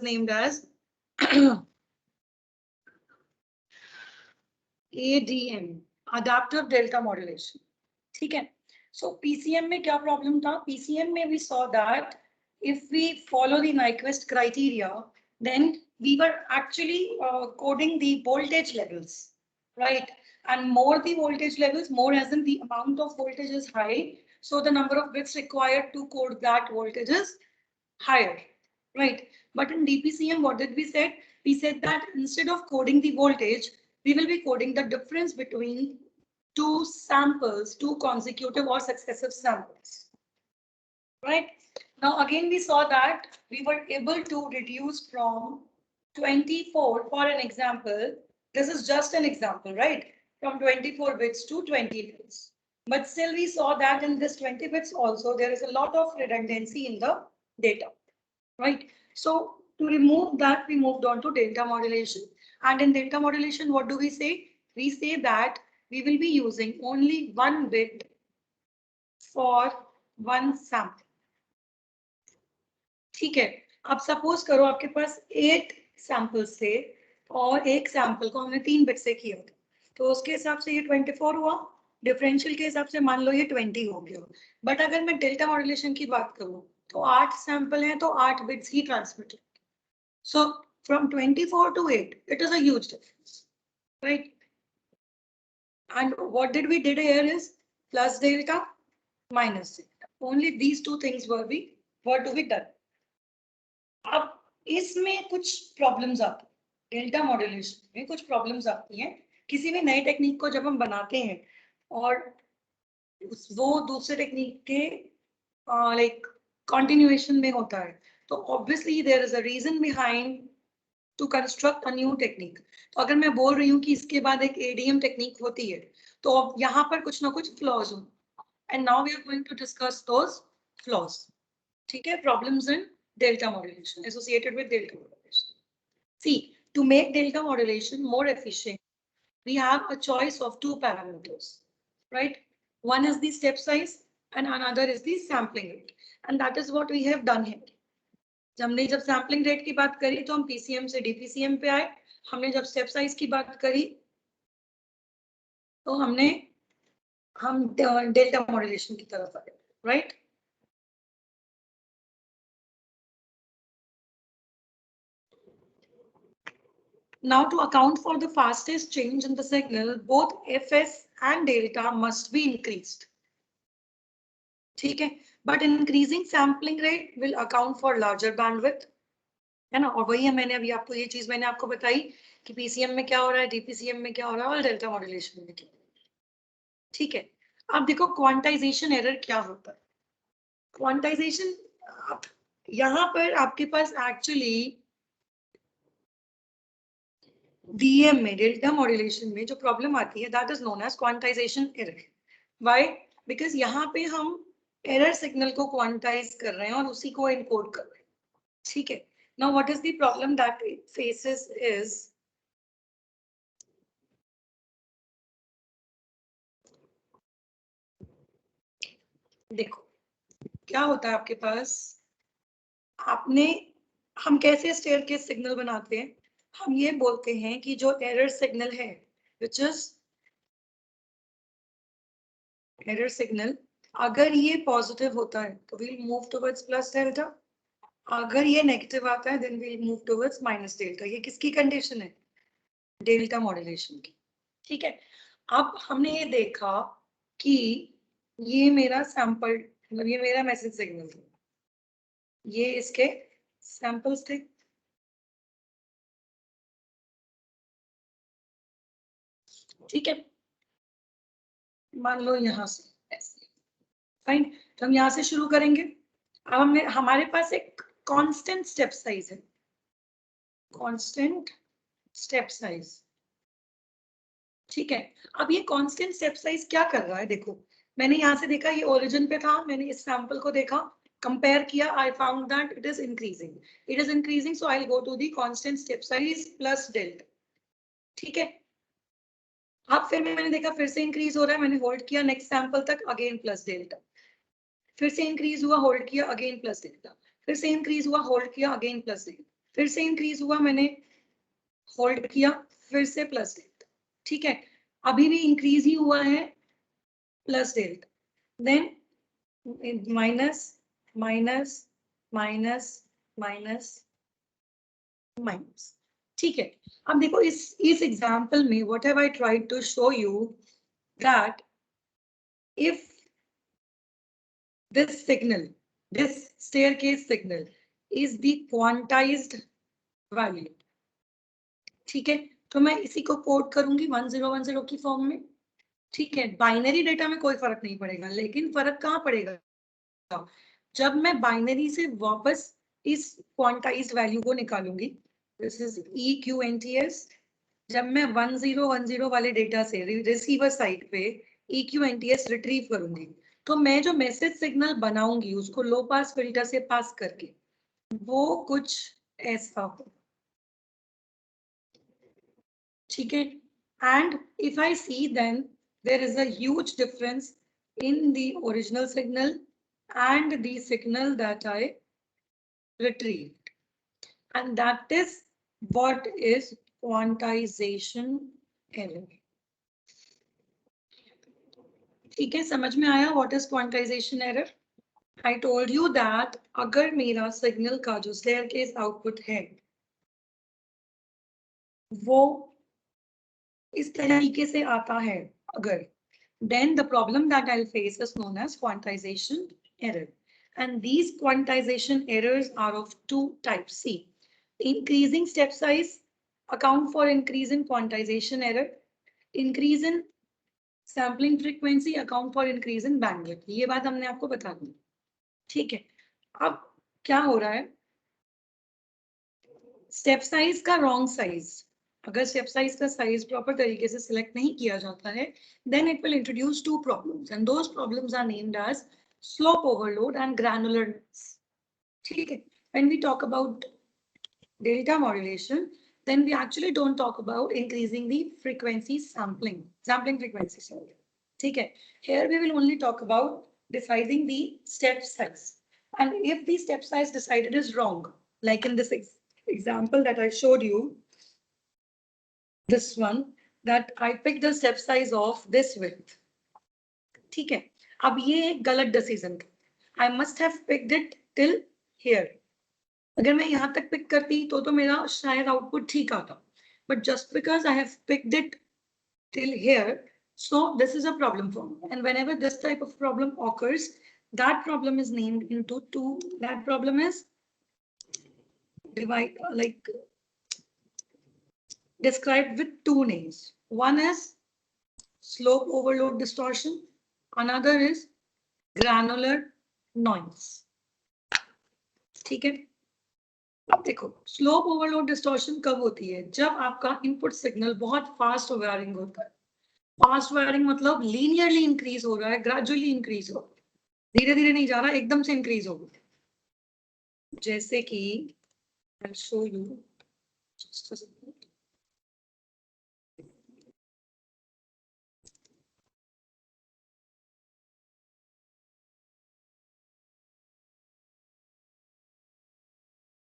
named as ADM, adaptive delta modulation. ठीक है. So PCM में क्या प्रॉब्लम था? PCM में we saw that if we follow the Nyquist criteria, then we were actually coding the voltage levels, right? And more the voltage levels, more as in the amount of voltage is high, so the number of bits required to code that voltage is higher, right? But in DPCM, what did we said? We said that instead of coding the voltage, we will be coding the difference between two samples, two consecutive or successive samples, right? Now again we saw that we were able to reduce from 24, for an example, this is just an example, right? From 24 bits to 20 bits. But still we saw that in this 20 bits also there is a lot of redundancy in the data, right? So to remove that, we moved on to delta modulation. And in delta modulation, what do we say? We say that we will be using only one bit for one sample. ठीक है. अब suppose करो आपके पास 8 samples थे और एक sample को हमने 3 बिट से किया था, तो उसके हिसाब से ये 24 हुआ. डिफरेंशियल के हिसाब से मान लो ये 20 हो गया. बट अगर मैं डेल्टा मॉड्यूलेशन की बात करूं तो 8 सैंपल हैं तो 8 bits he transmit. So from 24 to 8, it is a huge difference, right? And what did we did here is plus delta minus delta. Only these two things were to be done. अब इसमें कुछ problems आती हैं. Delta modulation में कुछ problems आती हैं. किसी भी नए टेक्निक को जब हम बनाते हैं और वो दूसरे टेक्निक के लाइक कंटिन्यूएशन में होता है, तो obviously there is a reason behind to construct a new technique. तो अगर मैं बोल रही हूँ कि इसके बाद एक एडीएम टेक्निक होती है, तो अब यहाँ पर कुछ ना कुछ फ्लॉज हो. And now we are going to discuss those flaws. ठीक है. Problems in delta modulation associated with delta modulation. See, to make delta modulation more efficient, we have a choice of two parameters, right? One is the step size and another is the sampling rate, and that is what we have done here. हमने जब sampling rate की बात करी तो हम PCM से DPCM पे आए. हमने जब step size की बात करी तो हम delta modulation की तरफ आए, right? Now, to account for the fastest change in the signal, both fs and delta must be increased. ठीक है. But increasing sampling rate will account for larger bandwidth. है ना. और वही है, मैंने अभी आपको ये चीज मैंने आपको बताई कि PCM में क्या हो रहा है, DPCM में क्या हो रहा है और डेल्टा मॉड्यूलेशन में क्या. ठीक है. अब देखो क्वांटाइजेशन एरर क्या होता है. क्वांटाइजेशन यहाँ पर आपके पास एक्चुअली DM में डेल्टा मॉड्यूलेशन में जो प्रॉब्लम आती है that is known as quantization error. Why? Because यहाँ पे हम एरर सिग्नल को क्वांटाइज कर रहे हैं और उसी को एनकोड कर रहे हैं. ठीक है. Now what is the problem that it faces is देखो क्या होता है आपके पास. हम कैसे स्टेयरकेस सिग्नल बनाते हैं. हम ये बोलते हैं कि जो एरर सिग्नल है विच इज एरर सिग्नल, अगर ये पॉजिटिव होता है तो we'll move towards plus delta. अगर ये नेगेटिव आता है then we'll move towards minus delta. ये किसकी कंडीशन है? डेल्टा मॉड्यूलेशन की. ठीक है. अब हमने ये देखा कि ये मेरा सैंपल, मतलब ये मेरा मैसेज सिग्नल था, ये इसके सैंपल्स थे. ठीक है. मान लो यहां से ऐसे. फाइन. तो हम यहां से शुरू करेंगे. अब हमारे पास एक कांस्टेंट स्टेप साइज है. Constant step size. ठीक है. अब ये कांस्टेंट स्टेप साइज क्या कर रहा है. देखो मैंने यहाँ से देखा ये ओरिजिन पे था, मैंने इस सैंपल को देखा, कंपेयर किया, I found that it is increasing. So I will go to the constant step size plus delta. ठीक है. अब फिर मैंने देखा फिर से इंक्रीज हो रहा है, मैंने होल्ड किया नेक्स्ट सैंपल तक, अगेन प्लस डेल्टा. फिर से इंक्रीज हुआ, होल्ड किया, अगेन प्लस डेल्टा. फिर से इंक्रीज हुआ, होल्ड किया, अगेन प्लस डेल्टा. फिर से इंक्रीज हुआ, मैंने होल्ड किया, फिर से प्लस डेल्टा, ठीक है, अभी भी इंक्रीज ही हुआ है, plus delta, then minus minus minus minus minus, ठीक है। अब देखो इस एग्जांपल में what have I tried to show you that if this signal, this staircase signal is the quantized value, ठीक है, तो मैं इसी को कोड करूंगी 1010 की फॉर्म में, ठीक है। बाइनरी डेटा में कोई फर्क नहीं पड़ेगा, लेकिन फर्क कहाँ पड़ेगा, जब मैं बाइनरी से वापस इस क्वांटाइज्ड वैल्यू को निकालूंगी, दिस इज EQNTS, जब मैं 1010 वाले डेटा से रिसीवर साइड पे EQNTS रिट्रीव करूंगी, तो मैं जो मैसेज सिग्नल बनाऊंगी उसको लो पास फिल्टर से पास करके वो कुछ ऐसा हो, ठीक है। And if I see then there is a huge difference in the original signal and the signal that I retrieved, and that is what is quantization error, ठीक है। समझ में आया what is quantization error? I told you that अगर मेरा signal का जो staircase output है वो इस तरीके से आता है, अगर, then the problem that I'll face is known as quantization error. And these quantization errors are of two types. See, increasing step size account for increase in quantization error. Increase in sampling frequency account for increase in bandwidth. ये बात हमने आपको बता दी, ठीक है। अब क्या हो रहा है, स्टेप साइज का रॉन्ग साइज, अगर स्टेप साइज का साइज प्रॉपर तरीके से सिलेक्ट नहीं किया जाता है, then it will introduce two problems, and those problems are named as slope overload and granulars, ठीक है। When we talk about delta modulation, then we actually don't talk about increasing the frequency sampling frequency, sorry, ठीक है। Here we will only talk about deciding the step size, and if the step size decided is wrong, like in this example that I showed you, this one, that I picked the step size of this width, ठीक है। अब ये एक गलत decision था, I must have picked it till here, अगर मैं यहाँ तक पिक करती तो मेरा शायद आउटपुट ठीक आता, but just because I have picked it till here, so this is a problem for me, and whenever this type of problem occurs, that problem is named into two, that problem is described with two names. One is slope overload distortion, another is granular noise, ठीक है। अब देखो slope overload distortion कब होती है, जब आपका input signal बहुत फास्ट वेरिंग होता है। फास्ट वेरिंग मतलब लीनियरली इंक्रीज हो रहा है, ग्रेजुअली इंक्रीज हो रहा है, धीरे धीरे नहीं जा रहा, एकदम से इंक्रीज हो गया, जैसे कि I'll show you just a second.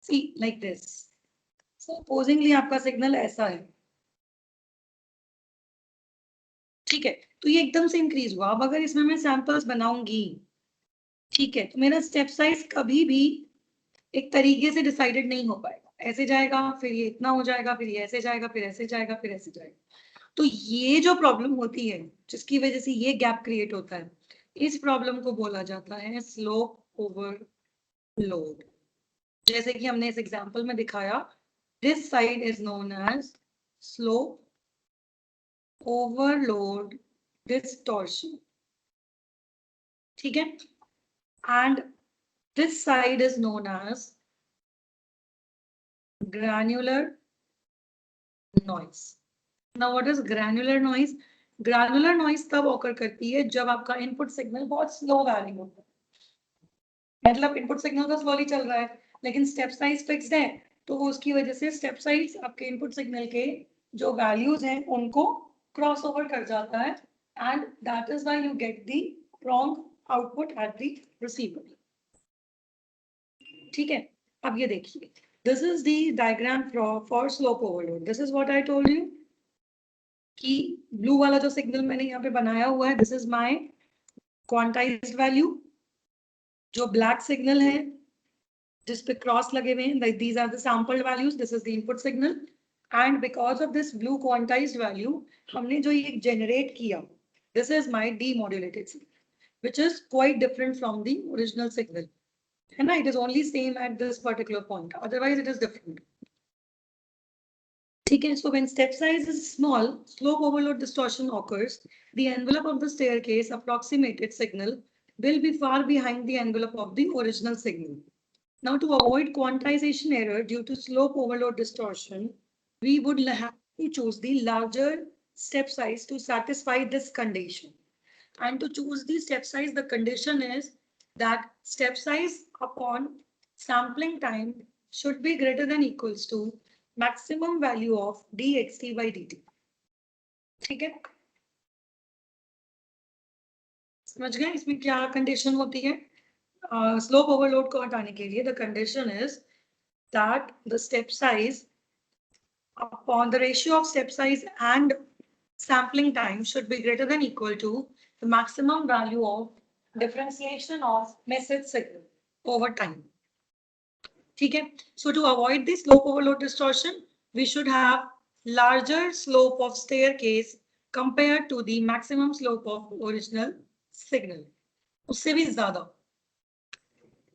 See, like this. Supposingly आपका सिग्नल ऐसा है, ठीक है, तो ये एकदम से इंक्रीज हुआ। अब अगर इसमें मैं सैंपल्स बनाऊंगी, ठीक है, तो मेरा स्टेप साइज कभी भी एक तरीके से डिसाइडेड नहीं हो पाएगा, ऐसे जाएगा, फिर ये इतना हो जाएगा, फिर ये ऐसे जाएगा, फिर ऐसे जाएगा, फिर ऐसे जाएगा। तो ये जो प्रॉब्लम होती है जिसकी वजह से ये गैप क्रिएट होता है, इस प्रॉब्लम को बोला जाता है स्लोप ओवरलोड। जैसे कि हमने इस एग्जांपल में दिखाया, this side is known as slope overload distortion, ठीक है, and this side is known as granular noise. Now what is granular noise? Granular noise तब occur करती है जब आपका इनपुट सिग्नल बहुत स्लो वैरिंग होता है, मतलब इनपुट सिग्नल तो स्लोली चल रहा है लेकिन स्टेप साइज फिक्स्ड है, तो उसकी वजह से स्टेप साइज आपके इनपुट सिग्नल के जो वैल्यूज हैं उनको क्रॉस ओवर कर जाता है, and that is why you get the wrong output at the receiver, ठीक है। अब ये देखिए This is the diagram for slope overload. This is what I told you कि blue वाला जो signal मैंने यहाँ पे बनाया हुआ है, this is my quantized value. जो black signal है जिस पे क्रॉस लगे हुए हैं, these are the sampled values, this is the input signal, and because of this blue quantized value हमने जो ये generate किया, this is my demodulated signal, which is quite different from the original signal. And it is only same at this particular point, otherwise it is different. Okay, so when step size is small, slope overload distortion occurs. The envelope of the staircase approximated signal will be far behind the envelope of the original signal. Now, to avoid quantization error due to slope overload distortion, we would have to choose the larger step size to satisfy this condition. And to choose the step size, the condition is that step size upon sampling time should be greater than equals to maximum value of dxt by dt. ठीक है, समझ गए इसमें क्या condition होती है? Slope overload को हटाने के लिए the condition is that the step size upon the ratio of step size and sampling time should be greater than equal to the maximum value of differentiation of message signal over time. ठीक है, so to avoid the slope overload distortion, we should have larger slope of staircase compared to the maximum slope of original signal. उससे भी ज़्यादा.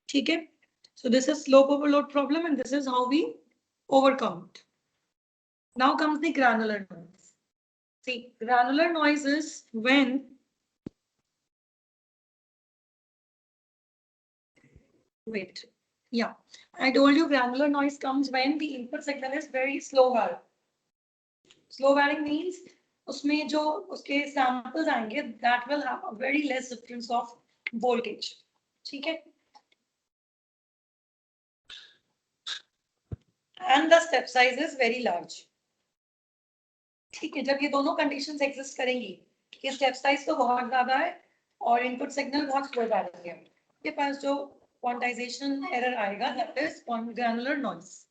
ठीक है, so this is slope overload problem and this is how we overcome it. Now comes the granular noise. See, granular noise is when wait, yeah, I told you granular noise comes when the input signal is very slow varying. Slow varying means उसमें जो उसके samples आएंगे that will have a very less difference of voltage. ठीक है, and the step size is very large. ठीक है, जब ये दोनों conditions exist करेंगी कि step size तो बहुत ज्यादा है और input signal बहुत slow varying है, के पास जो quantization error आएगा that is granular noise.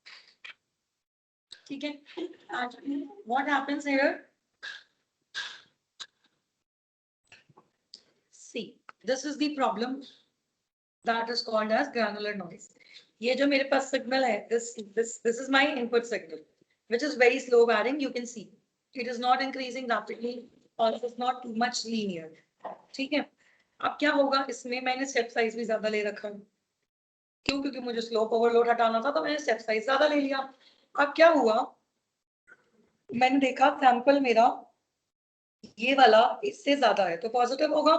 ठीक है, and what happens here? See, this is the problem that is called as granular noise. ये जो मेरे पास signal है, this is my input signal, which is very slow varying. You can see it is not increasing rapidly or it is not too much linear. ठीक है, अब क्या होगा, इसमें मैंने step size भी ज्यादा ले रखा है. क्यों? क्योंकि मुझे slope overload हटाना था तो मैंने step size ज्यादा ले लिया. अब क्या हुआ, मैंने देखा सैंपल मेरा ये वाला इससे ज्यादा है तो पॉजिटिव होगा,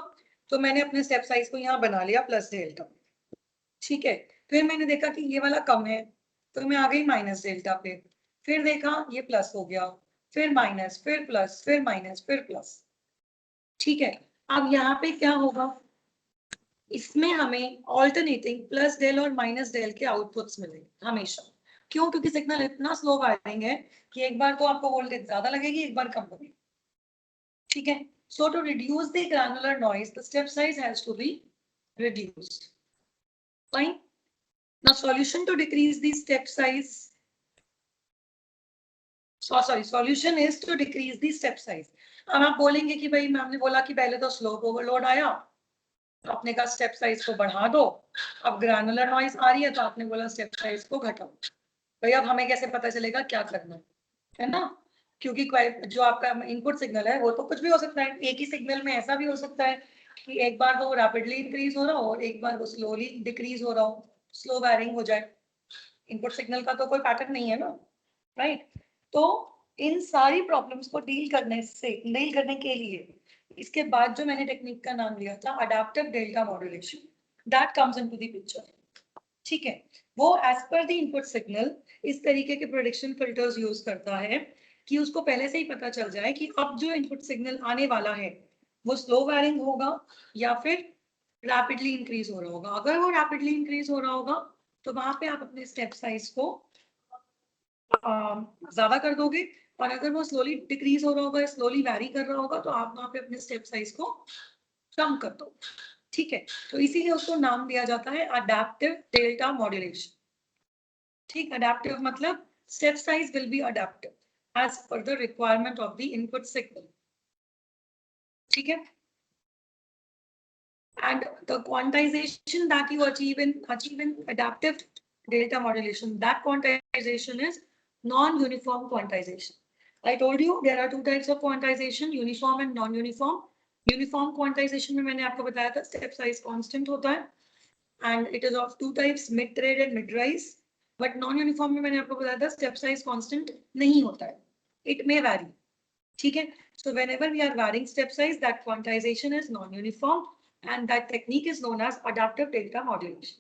तो मैंने अपने स्टेप साइज को यहाँ बना लिया प्लस डेल्टा. ठीक है, फिर मैंने देखा कि ये वाला कम है तो मैं आ गई माइनस डेल्टा पे, फिर देखा ये प्लस हो गया, फिर माइनस, फिर प्लस, फिर माइनस, फिर प्लस. ठीक है, अब यहाँ पे क्या होगा, इसमें हमें ऑल्टरनेटिंग प्लस डेल और माइनस डेल के आउटपुट्स मिलेंगे हमेशा. क्यों? क्योंकि सिग्नल इतना स्लो वायरिंग है कि एक बार तो आपको वोल्टेज ज्यादा लगेगी, एक बार कम लगेगी. ठीक है, so to reduce the granular noise, the step size has to be reduced. Fine. Now solution to decrease the step size. Solution is to decrease the step size. अब आप बोलेंगे कि भाई मैम ने बोला कि पहले तो स्लोप ओवरलोड आया, तो आपने कहा स्टेप साइज को बढ़ा दो, अब ग्रैनुलर नॉइज आ रही है तो आपने बोला स्टेप साइज को घटाओ. भाई अब हमें कैसे पता चलेगा क्या करना है ना? क्योंकि जो आपका इनपुट सिग्नल है वो तो कुछ भी हो सकता है. एक ही सिग्नल में ऐसा भी हो सकता है कि एक बार तो वो रैपिडली इंक्रीज हो रहा हो और एक बार वो स्लोली डिक्रीज हो रहा हो, स्लो वैरिंग हो जाए. इनपुट सिग्नल का तो कोई पैटर्न नहीं है ना, राइट? तो इन सारी प्रॉब्लम्स को डील करने के लिए इसके बाद जो मैंने टेक्निक का नाम लिया था adaptive delta modulation, that comes into the picture. ठीक है, वो as per the input signal इस तरीके के प्रेडिक्शन फिल्टर्स यूज करता है कि उसको पहले से ही पता चल जाए कि अब जो इनपुट सिग्नल आने वाला है वो स्लो वैरिंग होगा या फिर रैपिडली इंक्रीज हो रहा होगा. अगर वो रैपिडली इंक्रीज हो रहा होगा तो वहां पे आप अपने स्टेप साइज को ज्यादा कर दोगे, और अगर वो स्लोली डिक्रीज हो रहा होगा, स्लोली वैरी कर रहा होगा, तो आप वहां पे अपने स्टेप साइज को कम कर दो. ठीक है, तो इसीलिए उसको नाम दिया जाता है अडैप्टिव डेल्टा मॉड्यूलेशन. ठीक, adaptive मतलब step size will be adaptive as per the requirement of the input signal. ठीक है, and the quantization that you achieve in adaptive data modulation, that quantization is non-uniform quantization. I told you there are two types of quantization, uniform and non-uniform. Uniform quantization में मैंने आपको बताया था step size constant होता है and it is of two types, mid trade and mid rise. But non-uniform में मैंने आपको बताया था step size constant नहीं होता है, it may vary. ठीक है, so whenever we are varying step size, that quantization is non-uniform. And that technique is known as adaptive delta modulation.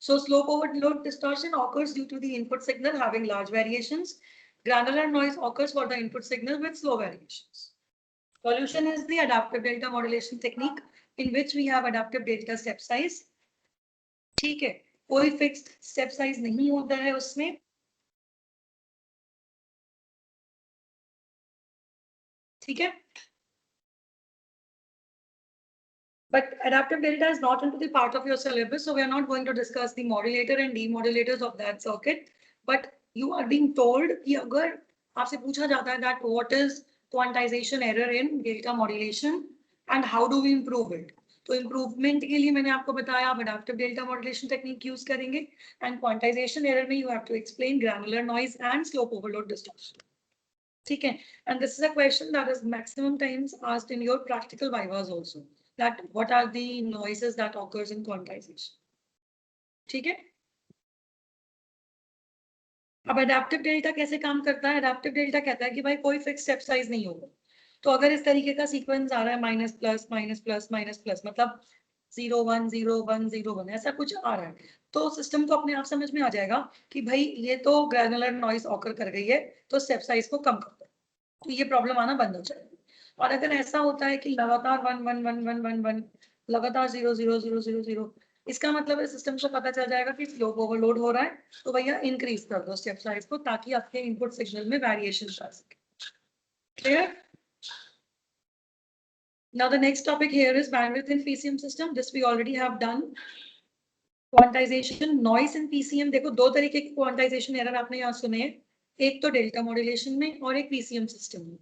So slope overload distortion occurs due to the input signal having large variations. Granular noise occurs for the input signal with slow variations. Solution is the adaptive delta modulation technique in which we have adaptive delta step size. ठीक है, कोई fixed step size नहीं होता है उसमें. ठीक है, but adaptive delta is not into the part of your syllabus, so we are not going to discuss the modulator and demodulators of that circuit. But you are being told कि अगर आपसे पूछा जाता है that what is quantization error in delta modulation and how do we improve it? तो improvement के लिए मैंने आपको बताया आप adaptive delta modulation technique use करेंगे and quantization error में you have to explain granular noise and slope overload distortion. ठीक है, and this is a question that is maximum times asked in your practical vivas also. That what are the noises that occurs in quantization. ठीक है, अब adaptive delta कैसे काम करता है? Adaptive delta कहता है कि भाई कोई fixed step size नहीं होगा, तो अगर इस तरीके का सीक्वेंस आ रहा है minus plus minus plus minus plus मतलब 0 1 0 1 0 1 ऐसा कुछ आ रहा है, तो सिस्टम को अपने आप समझ में आ जाएगा कि भाई ये तो ग्रैनुलर नॉइस ऑकर कर गई है, तो स्टेप साइज को कम कर दो, तो ये प्रॉब्लम आना बंद हो जाएगी. और अगर ऐसा होता है कि लगातार 1 1 1 1 1 1 लगातार 0 0 0 0 0, इसका मतलब है सिस्टम को पता चल जाएगा कि स्लोप ओवरलोड हो रहा है, तो भैया इंक्रीज कर दो स्टेप साइज को ताकि आपके इनपुट सिग्नल में वेरिएशन आ सके. Clear? Now the next topic here is bandwidth in PCM system. This we already have done. Quantization, noise in PCM. देखो दो तरीके की quantization error आपने यहाँ सुने हैं, एक तो डेल्टा मॉड्यूलेशन में और एक PCM सिस्टम में.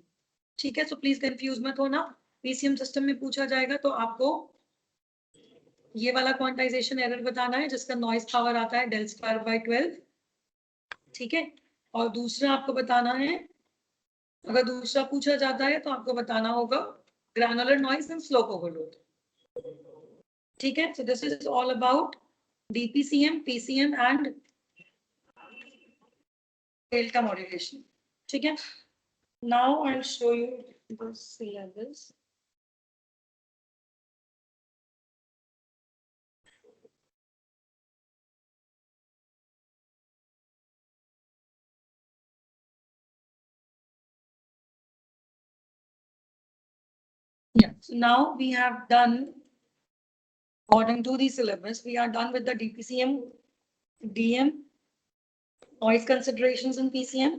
ठीक है, सो प्लीज कंफ्यूज मत होना. PCM सिस्टम में पूछा जाएगा तो आपको ये वाला क्वांटाइजेशन एरर बताना है जिसका नॉइज पावर आता है del square by 12. ठीक है, और दूसरा आपको बताना है, अगर दूसरा पूछा जाता है तो आपको बताना होगा granular noise and slope overload. ठीक है, so this is all about DPCM, PCM and delta modulation. ठीक है, now I'll show you the syllabus. Yeah, so now we have done, according to the syllabus, we are done with the DPCM, DM, noise considerations in PCM.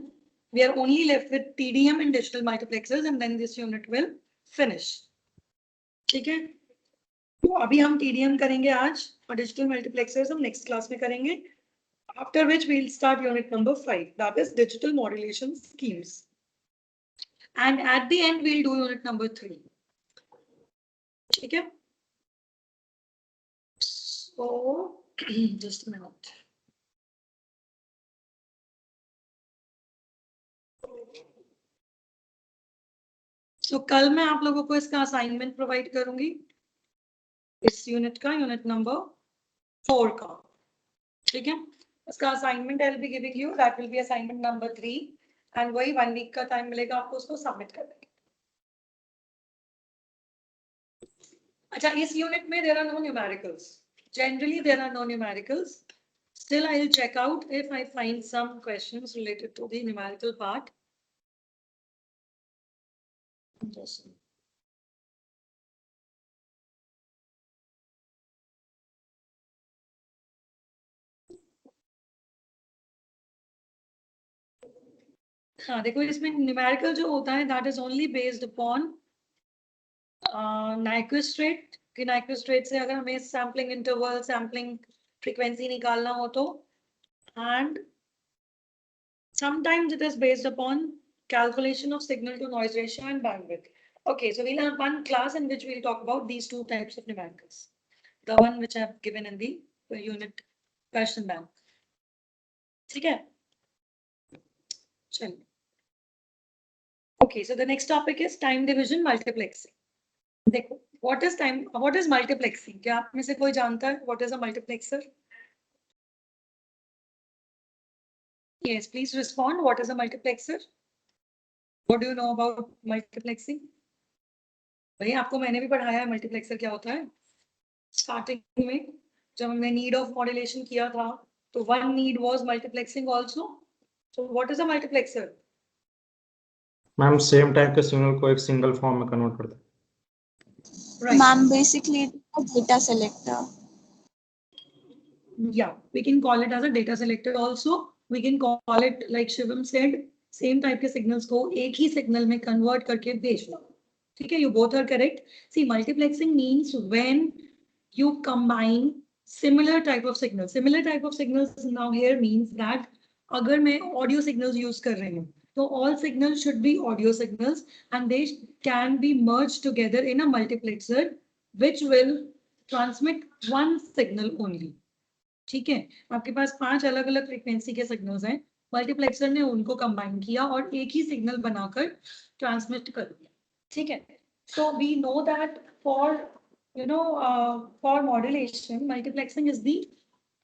We are only left with TDM and digital multiplexers and then this unit will finish. ठीक है, तो अभी हम TDM करेंगे आज और digital multiplexers हम next class में करेंगे. After which we'll start unit number 5, that is digital modulation schemes. And at the end we'll do unit number 3. ठीक है, so just a minute. So कल मैं आप लोगों को इसका असाइनमेंट प्रोवाइड करूंगी इस यूनिट का, यूनिट नंबर 4 का. ठीक है, इसका assignment I will be giving you, that will be assignment number 3 and वही 1 वीक का टाइम मिलेगा आपको उसको सबमिट करने के. अच्छा, इस यूनिट में there are no numericals, generally there are no numericals. Still, I will check out if I find some questions related to the numerical part. Just हाँ देखो, इसमें न्यूमेरिकल जो होता है that is only based upon Nyquist rate, कि Nyquist rate से अगर हमें सैम्पलिंग इंटरवल, सैम्पलिंग फ्रीक्वेंसी निकालना हो तो, and Sometimes it is based upon calculation of signal to noise ratio and bandwidth. Okay, so we'll have one class in which we'll talk about these two types of numericals. The one which I've given in the unit question bank. ठीक है? चलिए. Okay, so the next topic is time division multiplexing. देखो, what is multiplexing? क्या आप में से कोई जानता है what is a multiplexer? Yes, please respond. What is a multiplexer? What do you know about multiplexing? भाई आपको मैंने भी पढ़ाया है मल्टीप्लेक्सर क्या होता है. स्टार्टिंग में जब हमने नीड ऑफ मॉड्यूलेशन किया था तो one need was multiplexing also. So what is a multiplexer? Ma'am same type के सिग्नल को एक सिंगल फॉर्म में कन्वर्ट करते हैं. Ma'am basically data selector. Yeah, we can call it as a data selector also. We can call it like Shivam said, same type के signals को एक ही signal में convert करके भेजना. ठीक है, you both are correct. See, multiplexing means when you combine similar type of signals. Similar type of signals now here means that अगर मैं audio signals use कर रही हूँ तो all signals should be audio signals and they can be merged together in a multiplexer which will transmit one signal only. ठीक है, आपके पास 5 अलग अलग फ्रीक्वेंसी के सिग्नल्स हैं, मल्टीप्लेक्सर ने उनको कंबाइन किया और एक ही सिग्नल बनाकर ट्रांसमिट कर दिया. ठीक है, so we know that for for modulation multiplexing is the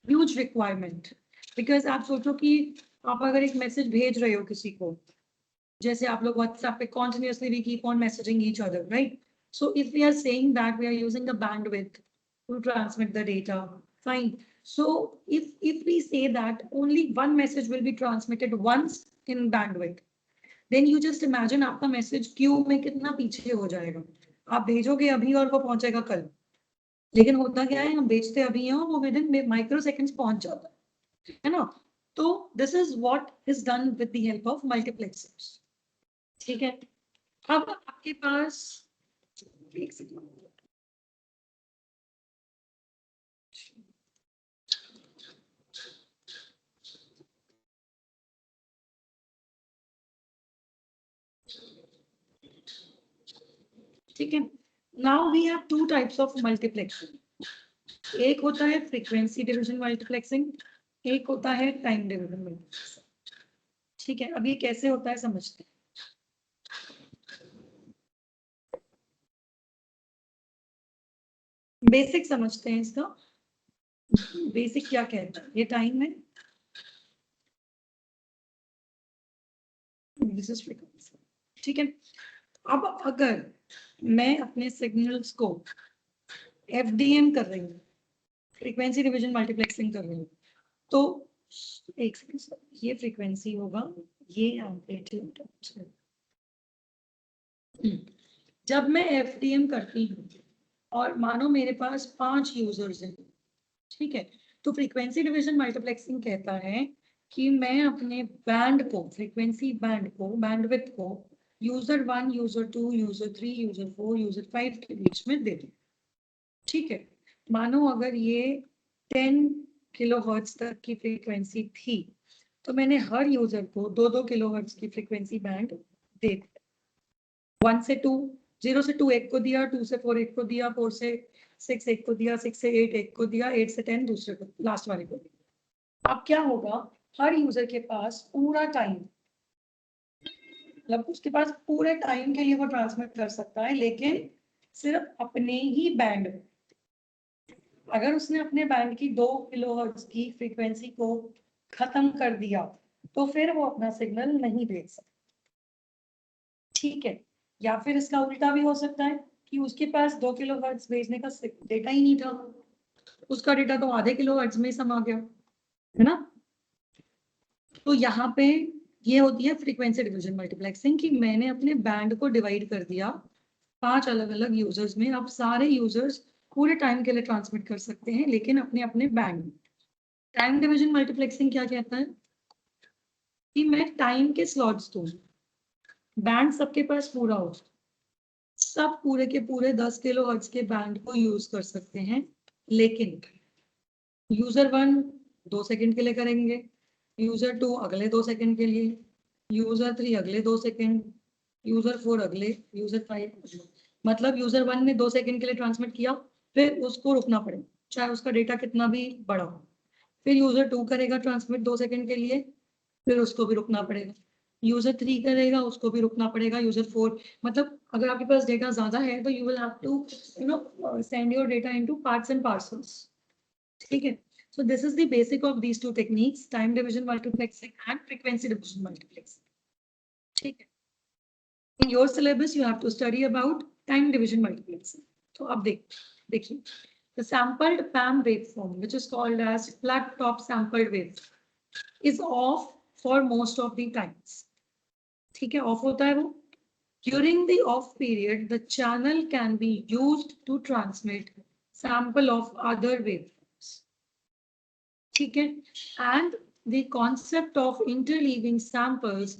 huge requirement. Because आप सोचो कि आप अगर एक मैसेज भेज रहे हो किसी को, जैसे आप लोग व्हाट्सएप पे continuously we keep on messaging each other, right? So if we are saying that we are using the bandwidth to transmit the data, fine. So if we say that only one message will be transmitted once in bandwidth, then you just imagine आपका message queue में कितना पीछे हो जाएगा. आप भेजोगे अभी और वो पहुंचेगा कल, लेकिन होता क्या है, हम भेजते अभी हैं और वो विद इन माइक्रो सेकेंड्स पहुंच जाता है ना. तो this is what is done with the help of multiplexers. ठीक है, अब आपके पास एक सेकंड. ठीक है, now we have two types of multiplexing. एक होता है फ्रीक्वेंसी डिवीजन मल्टीप्लेक्सिंग, एक होता है टाइम डिवीजन मल्टीप्लेक्सिंग. ठीक है, अब ये कैसे होता है समझते हैं. बेसिक समझते हैं इसका. बेसिक क्या कहता है, ये टाइम है, दिस इज फ्रीक्वेंसी. ठीक है, अब अगर मैं अपने सिग्नल्स को एफडीएम कर रही हूँ, फ्रीक्वेंसी डिवीजन मल्टीप्लेक्सिंग कर रही हूँ, तो एक सेकंड, ये फ्रीक्वेंसी होगा, ये एम्पलीट्यूड. जब मैं एफडीएम करती हूँ और मानो मेरे पास 5 यूजर्स हैं, ठीक है, तो फ्रीक्वेंसी डिवीजन मल्टीप्लेक्सिंग कहता है कि मैं अपने बैंड को, फ्रीक्वेंसी बैंड को, बैंडविड्थ को user 1, user 2, user 3, user 4, user 5 के बीच में दे दूं. ठीक है, मानो अगर ये 10 किलोहर्ट्ज तक की फ्रीक्वेंसी थी तो मैंने हर यूजर को 2-2 किलोहर्ट्ज की फ्रीक्वेंसी बैंड दे दी. 1 से 2, 0 से 2 एक को दिया, 2 से 4 एक को दिया, 4 से 6 एक को दिया, 6 से 8 एक को दिया, 8 से 10 दूसरे को, लास्ट वाले को दिया. अब क्या होगा, हर यूजर के पास पूरा टाइम, मतलब उसके पास पूरे टाइम के लिए वो ट्रांसमिट कर सकता है, लेकिन सिर्फ अपने ही बैंड. अगर उसने अपने बैंड की 2 किलोहर्ट्ज की फ्रीक्वेंसी को खत्म कर दिया तो फिर वो अपना सिग्नल नहीं भेज सकता. ठीक है, या फिर इसका उल्टा भी हो सकता है कि उसके पास 2 किलोहर्ट्ज भेजने का डेटा ही नहीं था, उसका डेटा तो आधे किलोहर्ट्ज में समा गया, है ना. तो यहाँ पे ये होती है फ्रीक्वेंसी डिवीजन मल्टीप्लेक्सिंग कि मैंने अपने बैंड को डिवाइड कर दिया 5 अलग अलग यूजर्स में. अब सारे यूजर्स पूरे टाइम के लिए ट्रांसमिट कर सकते हैं, लेकिन अपने अपने बैंड में. टाइम डिवीजन मल्टीप्लेक्सिंग क्या कहता है कि मैं टाइम के स्लॉट्स दूं, बैंड सबके पास पूरा हो, सब पूरे के पूरे 10 किलोहर्ट्ज के बैंड को यूज कर सकते हैं, लेकिन यूजर 1 2 सेकंड के लिए करेंगे, यूजर 2 अगले 2 सेकंड के लिए, यूजर 3 अगले 2 सेकंड, यूजर 4 अगले, यूजर 5, मतलब यूजर 1 ने 2 सेकंड के लिए ट्रांसमिट किया, फिर उसको रुकना पड़ेगा चाहे उसका डेटा कितना भी बड़ा हो। फिर यूजर 2 करेगा ट्रांसमिट 2 सेकंड के लिए, फिर उसको भी रुकना पड़ेगा। यूजर 3 करेगा, उसको भी रुकना पड़ेगा। यूजर 4, मतलब अगर आपके पास डेटा ज्यादा है तो you will have to send your data into parts and parcels. ठीक है, so this is the basic of these two techniques, time division multiplexing and frequency division multiplexing. ठीक है, in your syllabus you have to study about time division multiplexing. तो अब देखिए the sampled PAM waveform which is called as flat top sampled wave is off for most of the times. ठीक है, of होता है वो। During the off period the channel can be used to transmit sample of other waveforms. ठीक है, and the concept of interleaving samples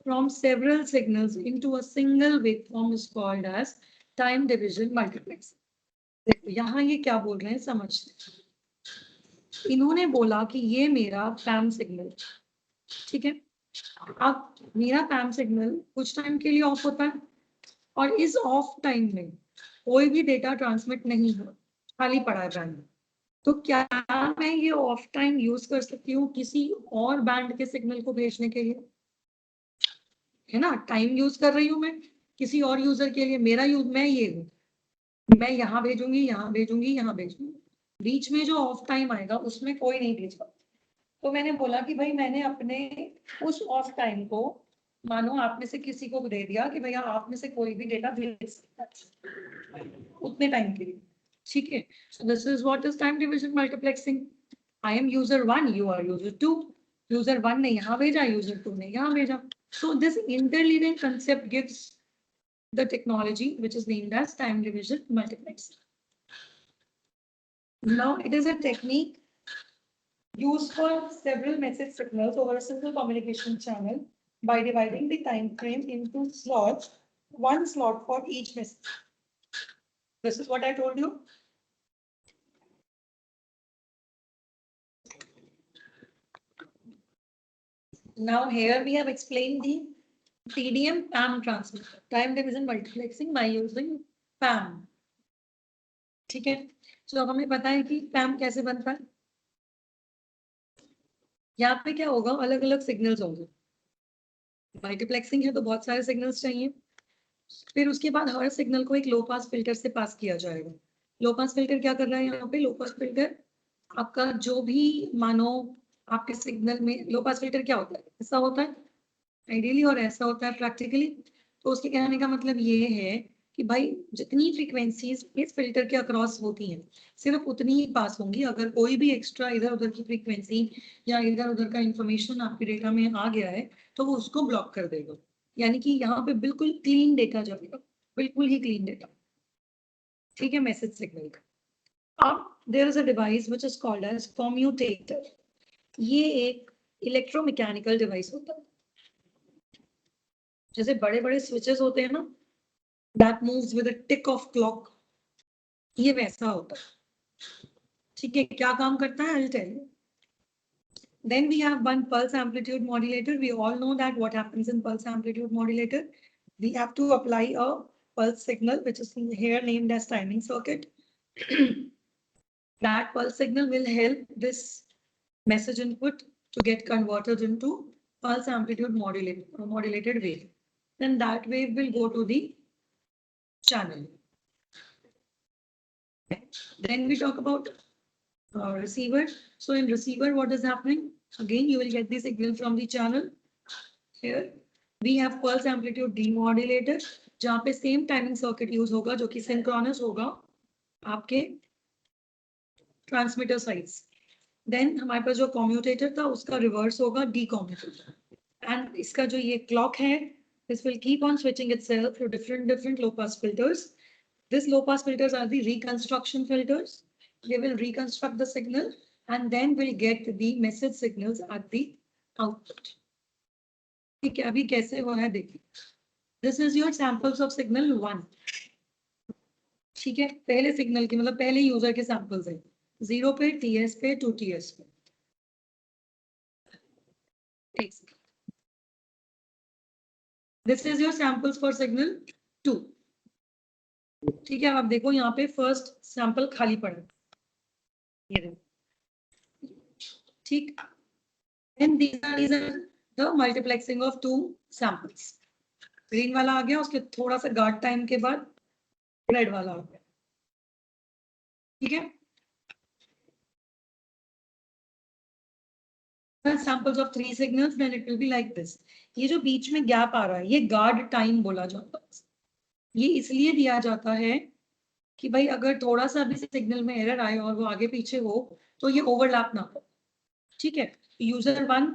from several signals into a single waveform is called as time division multiplexing. देखो यहाँ ये क्या बोल रहे हैं समझते। इन्होंने बोला कि ये मेरा पैम सिग्नल, ठीक है, अब मेरा पैम सिग्नल कुछ टाइम के लिए ऑफ होता है और इस ऑफ टाइम में कोई भी डेटा ट्रांसमिट नहीं हो, खाली पड़ा है बैंड। तो क्या मैं ये ऑफ टाइम यूज कर सकती हूँ किसी और बैंड के सिग्नल को भेजने के लिए? है ना, टाइम यूज कर रही हूँ मैं किसी और यूजर के लिए। मेरा यूज मैं ये हूँ, मैं यहाँ भेजूंगी, यहाँ भेजूंगी, यहाँ भेजूंगी, बीच में जो ऑफ टाइम आएगा उसमें कोई नहीं भेज पाता। तो मैंने बोला कि भाई मैंने अपने उस ऑफ टाइम को मानो आप में से किसी को दे दिया कि भैया आप में से कोई भी डेटा भेज सकता है उतने टाइम के लिए। ठीक है, so this is what is time division multiplexing. I am user 1, you are user 2। User 1 ने यहाँ भेजा, यूजर 2 ने यहाँ भेजा। So this interleaving concept gives the technology which is named as time division multiplexing. Now it is a technique used for several message signals over a simple communication channel by dividing the time frame into slots, one slot for each message. This is what I told you. Now here we have explained the TDM PAM transmitter, time division multiplexing by using PAM. ठीक है, तो अब हमें पता है कि पैम कैसे बनता है। यहाँ पे क्या होगा, अलग अलग सिग्नल्स होंगे। मल्टीप्लेक्सिंग है तो बहुत सारे सिग्नल्स चाहिए। फिर उसके बाद हर सिग्नल को एक लो पास फिल्टर से पास किया जाएगा। लो पास फिल्टर क्या कर रहा है यहाँ पे? लो पास फिल्टर आपका जो भी मानो आपके सिग्नल में, लो पास फिल्टर क्या होता है, ऐसा होता है आइडियली और ऐसा होता है प्रैक्टिकली। तो उसके कहने का मतलब ये है कि भाई जितनी फ्रीक्वेंसीज इस फिल्टर के अक्रॉस होती हैं सिर्फ उतनी ही पास होंगी। अगर कोई भी एक्स्ट्रा इधर उधर की फ्रीक्वेंसी या इधर उधर का इंफॉर्मेशन आपके डेटा में आ गया है तो वो उसको ब्लॉक कर देगा। यानी कि यहाँ पे बिल्कुल क्लीन डेटा जाएगा, बिल्कुल ही क्लीन डेटा। ठीक है, मैसेज सिग्नल का। अब there is a device which is called as commutator. ये एक इलेक्ट्रोमैकेनिकल डिवाइस होता है। जैसे बड़े बड़े स्विचेस होते हैं ना, that moves with a tick of clock, ये वैसा होता है। ठीक है, क्या काम करता है I'll tell you. Then we have one pulse amplitude modulator. We all know that what happens in pulse amplitude modulator. We have to apply a pulse signal which is here named as timing circuit. That pulse signal will help this message input to get converted into pulse amplitude modulated wave. Then that wave will go to the channel. Then we talk about receiver. So in receiver, what is happening? Again, you will get the signal from the channel. Here we have pulse amplitude demodulator, जहाँ पे same timing circuit use होगा जो कि synchronous होगा आपके transmitter sides. Then हमारे पास जो commutator था उसका reverse होगा decommutator. And इसका जो ये clock है, this will keep on switching itself to different low pass filters. These low pass filters are the reconstruction filters. They will reconstruct the signal and then we'll get the message signals at the output. ठीक है, अभी कैसे वो है देखिए। This is your samples of signal 1. ठीक है, पहले सिग्नल की मतलब पहले यूजर के सैंपल्स है 0 पे, TS पे, 2TS पे। एक second, this is your samples for signal 2। ठीक है, आप देखो यहाँ पे फर्स्ट सैंपल खाली पड़ा है, ये देखो, ठीक। And these are the multiplexing of 2 samples। Green वाला आ गया, उसके थोड़ा सा गार्ड टाइम के बाद रेड वाला आ गया, ठीक है। Samples of 3 signals, then it will be like this। ये जो बीच में गैप आ रहा है, ये गार्ड टाइम बोला जाता है। ये इसलिए दिया जाता है कि भाई अगर थोड़ा सा भी सिग्नल में एरर आए और वो आगे पीछे हो तो ये ओवरलैप ना हो, ठीक है। यूजर 1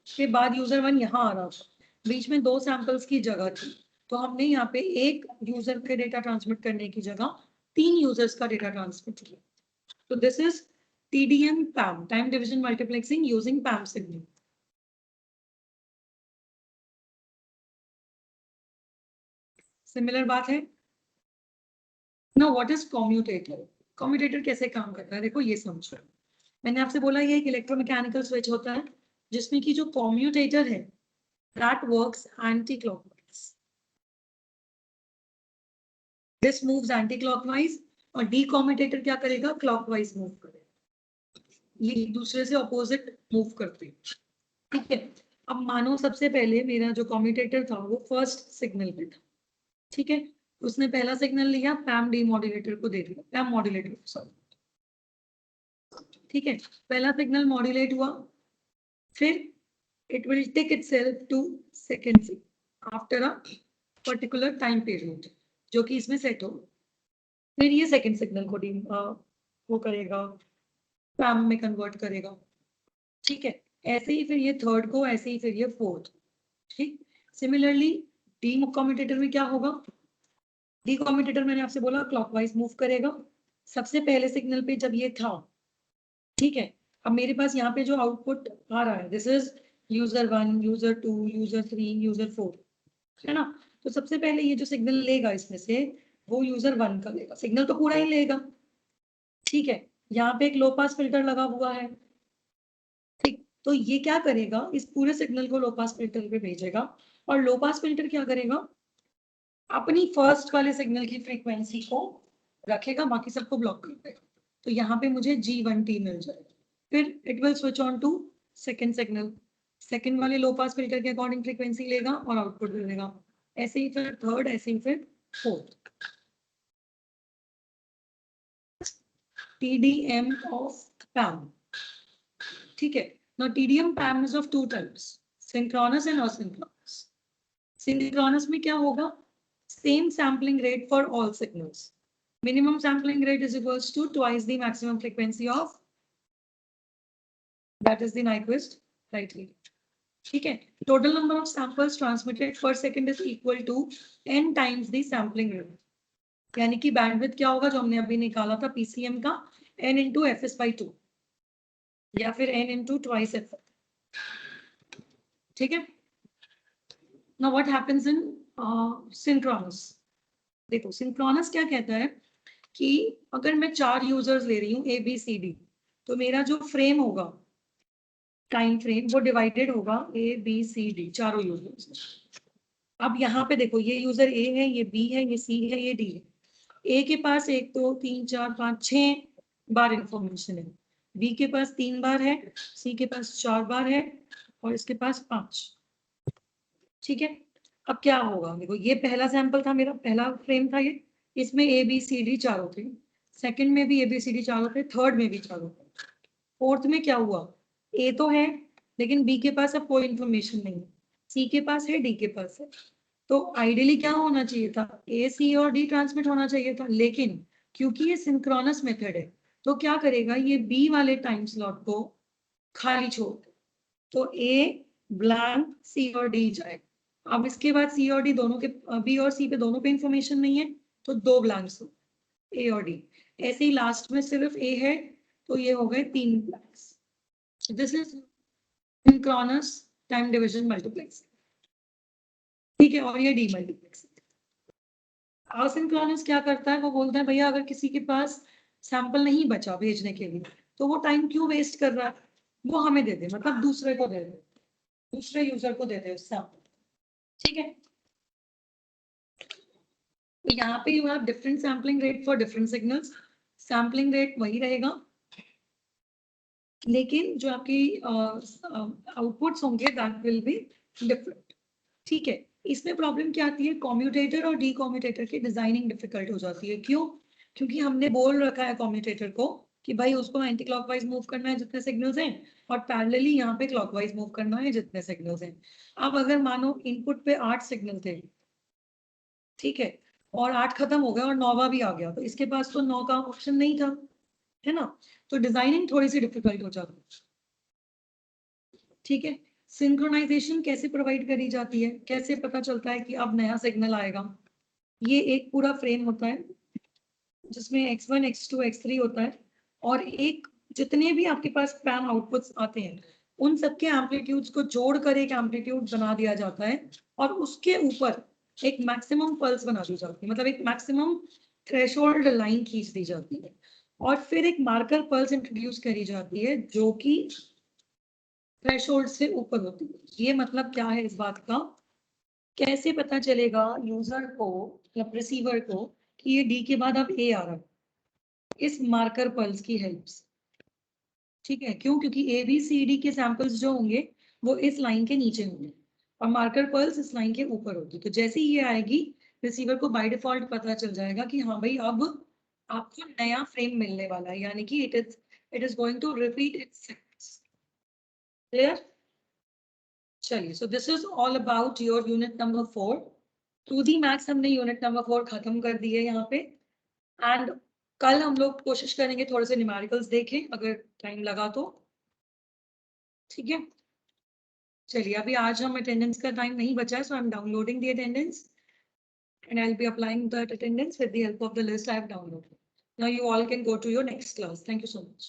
के बाद यूजर 1 यहाँ आ रहा था, बीच में 2 सैंपल्स की जगह थी, तो हमने यहाँ पे एक यूजर के डेटा ट्रांसमिट करने की जगह 3 यूजर्स का डेटा ट्रांसमिट किया। तो this is TDM PAM, time division multiplexing using PAM signal. Similar बात है ना। What is commutator? कम्यूटेटर कैसे काम करता है, देखो ये समझो। मैंने आपसे बोला ये एक इलेक्ट्रोमैकेनिकल स्विच होता है जिसमें कि जो कम्यूटेटर है that works anti-clockwise, this moves anti-clockwise, और डीकम्यूटेटर क्या करेगा, क्लॉकवाइज मूव करेगा। ये एक दूसरे से ऑपोजिट मूव करते हैं, ठीक है। अब मानो सबसे पहले मेरा जो कम्यूटेटर था वो फर्स्ट सिग्नल पे था, ठीक है। उसने पहला सिग्नल लिया, पैम डीमॉड्यूलेटर को दे दिया, पैम मॉड्यूलेटर सॉरी, ठीक है। पहला सिग्नल मॉड्यूलेट हुआ, फिर it will take itself to seconds after a particular time period जो कि इसमें सेट हो। फिर ये सेकंड सिग्नल को वो करेगा, पैम में कन्वर्ट करेगा, ठीक है। ऐसे ही फिर ये थर्ड को, ऐसे ही फिर ये फोर्थ, ठीक। सिमिलरली डी कम्यूटेटर में क्या होगा, डी कम्यूटेटर मैंने आपसे बोला क्लॉकवाइज मूव करेगा। सबसे पहले सिग्नल पे जब ये था, ठीक है, अब मेरे पास यहाँ पे जो आउटपुट आ रहा है this is user 1, user 2, user 3, user 4, है ना। तो सबसे पहले ये जो सिग्नल लेगा इसमें से वो यूजर 1 का लेगा, सिग्नल तो पूरा ही लेगा, ठीक है। यहाँ पे एक लो पास फिल्टर लगा हुआ है, ठीक। तो ये क्या करेगा, इस पूरे सिग्नल को लो पास फिल्टर पे भेजेगा, और लो पास फिल्टर क्या करेगा, अपनी फर्स्ट वाले सिग्नल की फ्रीक्वेंसी को रखेगा, बाकी सबको ब्लॉक कर देगा। तो यहाँ पे मुझे G1T मिल जाएगा। फिर it will switch on to second signal, second वाले लो पास फिल्टर के अकॉर्डिंग फ्रीक्वेंसी लेगा और आउटपुट दे देगा। ऐसे ही फिर थर्ड, ऐसे ही फिर फोर्थ। TDM of PAM, ठीक है। Now TDM PAM is of 2 types, synchronous and asynchronous। Synchronous में क्या होगा, same sampling rate for all signals, minimum sampling rate is equals to twice the maximum frequency of, that is the Nyquist criteria, ठीक है। Total number of samples transmitted per second is equal to n times the sampling rate, यानी कि bandwidth क्या होगा जो हमने अभी निकाला था PCM का, n into fs/2 या फिर n into twice f, ठीक है। Now what happens in synchronous? देखो synchronous क्या कहता है कि अगर मैं 4 यूजर्स ले रही हूँ ABCD, तो मेरा जो फ्रेम होगा, टाइम फ्रेम, वो डिवाइडेड होगा ABCD चारों यूजर्स। अब यहाँ पे देखो ये यूजर A है, ये B है, ये C है, ये D है। A के पास 1 2 3 4 5 6 बार इंफॉर्मेशन है, B के पास 3 बार है, C के पास 4 बार है, और इसके पास 5, ठीक है। अब क्या होगा, देखो ये पहला सैंपल था, मेरा पहला फ्रेम था ये, इसमें ABCD चारों थे, सेकंड में भी ABCD चारों थे, थर्ड में भी चारों थे, फोर्थ में क्या हुआ, A तो है लेकिन B के पास अब कोई इंफॉर्मेशन नहीं है, C के पास है, D के पास है। तो आइडियली क्या होना चाहिए था, A, C और D ट्रांसमिट होना चाहिए था, लेकिन क्योंकि ये सिंक्रोनस मेथड है तो क्या करेगा, ये B वाले टाइम स्लॉट को खाली छोड़, तो A ब्लैंक, C और D जाएगा। अब इसके बाद C और D दोनों के, B और C पे दोनों पे इंफॉर्मेशन नहीं है, तो 2 ब्लैंक्स हो, A और D। ऐसे ही लास्ट में सिर्फ A है, तो ये हो गए 3 blanks. This is synchronous time division multiplexing, ठीक है। और ये डीमल्टीप्लेक्सिंग। असिंक्रोनस क्या करता है, वो बोलता है भैया अगर किसी के पास सैंपल नहीं बचा भेजने के लिए तो वो टाइम क्यों वेस्ट कर रहा है, वो हमें दे दे, मतलब दूसरे को दे दे, दूसरे यूजर को दे दे उससे, ठीक है। तो यहाँ पे you have different sampling rate for different signals, sampling rate वही रहेगा, लेकिन जो आपकी आउटपुट्स होंगे दैट विल बी डिफरेंट, ठीक है। इसमें प्रॉब्लम क्या आती है, कॉम्यूटेटर और डी कॉम्यूटेटर की डिजाइनिंग डिफिकल्ट हो जाती है। क्यों? क्योंकि हमने बोल रखा है कॉम्यूटेटर को कि भाई उसको एंटी क्लॉकवाइज मूव करना है जितने सिग्नल्स हैं, और पैरेलली यहाँ पे क्लॉकवाइज मूव करना है जितने सिग्नल्स हैं। अब अगर मानो इनपुट पे 8 सिग्नल थे, ठीक है, और 8 खत्म हो गया और 9वां भी आ गया, तो इसके पास तो 9 का ऑप्शन नहीं था, है ना। तो डिजाइनिंग थोड़ी सी डिफिकल्ट हो जाती है, ठीक है। सिंक्रोनाइजेशन कैसे प्रोवाइड करी जाती है, कैसे पता चलता है कि अब नया सिग्नल आएगा। ये एक पूरा फ्रेम होता है जिसमें x1 x2 x3 होता है, और एक जितने भी आपके पास पैम आउटपुट्स आते हैं उन सबके एम्पलीट्यूड्स को जोड़कर एक एम्पलीट्यूड बना दिया जाता है, और उसके ऊपर एक मैक्सिमम पल्स बना दी जाती है, मतलब एक मैक्सिमम थ्रेशोल्ड लाइन खींच दी जाती है, और फिर एक मार्कर पल्स इंट्रोड्यूस करी जाती है जो कि थ्रेशोल्ड से ऊपर होती है। ये मतलब क्या है इस बात का, कैसे पता चलेगा यूजर को या रिसीवर को कि ये डी के बाद अब ए आ रहा है, इस मार्कर पल्स की हेल्प से, ठीक है। क्यों? क्योंकि ए बी सी डी के सैंपल्स जो होंगे वो इस लाइन के नीचे होंगे और मार्कर पल्स इस लाइन के ऊपर होगी। तो जैसे ही ये आएगी रिसीवर को बाय डिफॉल्ट पता चल जाएगा कि हाँ भाई अब आपको नया फ्रेम मिलने वाला है, यानी कि it is going to repeat its. Clear? चलिए, so this is all about your unit number 4। 2D maths हमने यूनिट नंबर 4 खत्म कर दी है यहाँ पे, एंड कल हम लोग कोशिश करेंगे थोड़े से न्यूमेरिकल्स देखें अगर टाइम लगा तो, ठीक है। चलिए, अभी आज हम अटेंडेंस का टाइम नहीं बचा है, so I am downloading the attendance and I'll be applying that attendance with the help of the list I have downloaded. Now you all can go to your next class. Thank you so much.